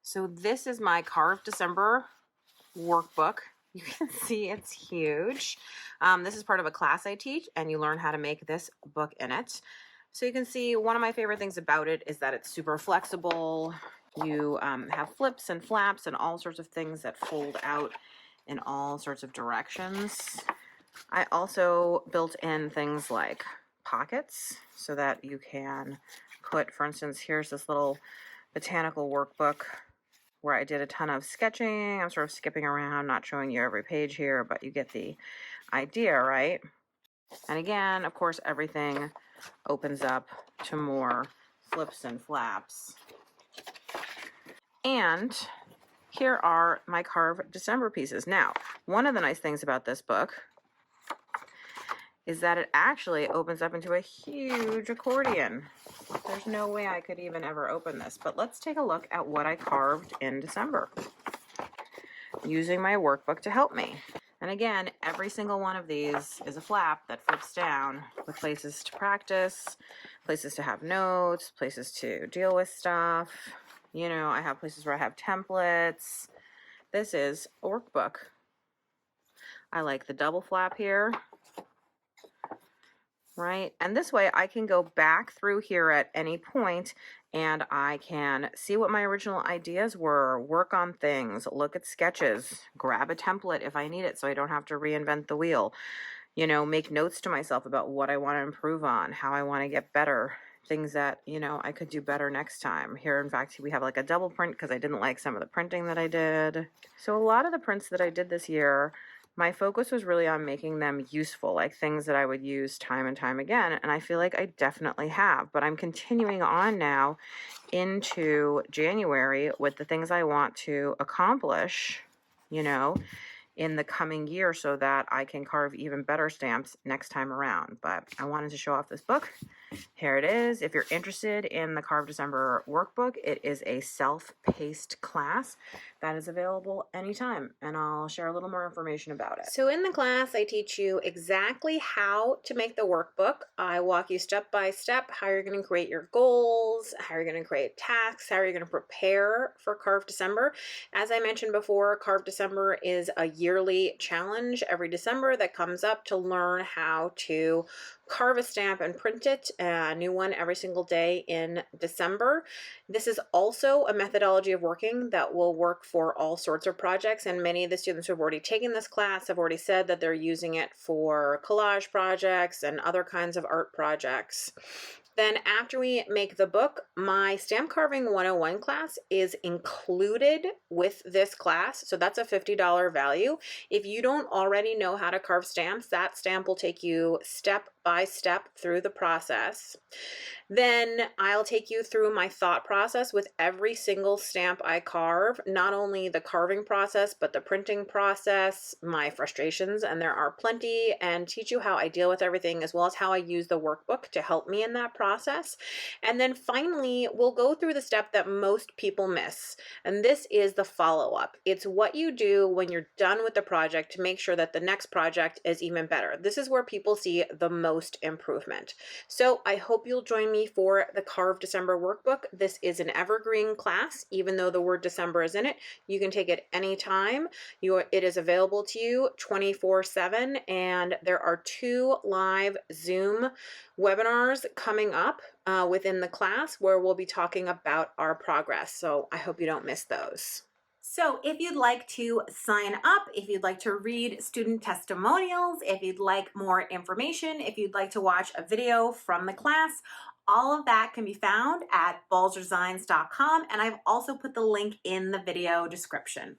So this is my Carve December workbook. You can see it's huge. This is part of a class I teach, and you learn how to make this book in it. So you can see one of my favorite things about it is that it's super flexible. You have flips and flaps and all sorts of things that fold out in all sorts of directions. I also built in things like pockets so that you can put, for instance, here's this little botanical workbook where I did a ton of sketching. I'm sort of skipping around, not showing you every page here, but you get the idea, right? And again, of course, everything opens up to more flips and flaps. And here are my Carve December pieces. Now, one of the nice things about this book is that it actually opens up into a huge accordion. There's no way I could even ever open this, but let's take a look at what I carved in December using my workbook to help me. And again, every single one of these is a flap that flips down with places to practice, places to have notes, places to deal with stuff. You know, I have places where I have templates. This is a workbook. I like the double flap here. Right? And this way I can go back through here at any point and I can see what my original ideas were, work on things, look at sketches, grab a template if I need it so I don't have to reinvent the wheel, you know, make notes to myself about what I want to improve on, how I want to get better, things that, you know, I could do better next time. Here, in fact, we have like a double print because I didn't like some of the printing that I did. So a lot of the prints that I did this year, my focus was really on making them useful, like things that I would use time and time again, and I feel like I definitely have. But I'm continuing on now into January with the things I want to accomplish, you know, in the coming year so that I can carve even better stamps next time around. But I wanted to show off this book. Here it is. If you're interested in the Carve December workbook, it is a self-paced class that is available anytime, and I'll share a little more information about it. So in the class, I teach you exactly how to make the workbook. I walk you step by step how you're going to create your goals, how you're going to create tasks, how you're going to prepare for Carve December. As I mentioned before, Carve December is a yearly challenge every December that comes up to learn how to carve a stamp and print it, a new one every single day in December. This is also a methodology of working that will work for all sorts of projects, and many of the students who have already taken this class have already said that they're using it for collage projects and other kinds of art projects. Then after we make the book, my Stamp Carving 101 class is included with this class. So that's a $50 value. If you don't already know how to carve stamps, that stamp will take you step by step through the process. Then I'll take you through my thought process with every single stamp I carve, not only the carving process, but the printing process, my frustrations, and there are plenty, and teach you how I deal with everything, as well as how I use the workbook to help me in that process. And then finally, we'll go through the step that most people miss, and this is the follow-up. It's what you do when you're done with the project to make sure that the next project is even better. This is where people see the most improvement. So I hope you'll join me for the Carve December workbook. This is an evergreen class, even though the word December is in it. You can take it anytime. It is available to you 24/7, and there are 2 live Zoom webinars coming up within the class where we'll be talking about our progress. So I hope you don't miss those. So if you'd like to sign up, if you'd like to read student testimonials, if you'd like more information, if you'd like to watch a video from the class, all of that can be found at balzerdesigns.com, and I've also put the link in the video description.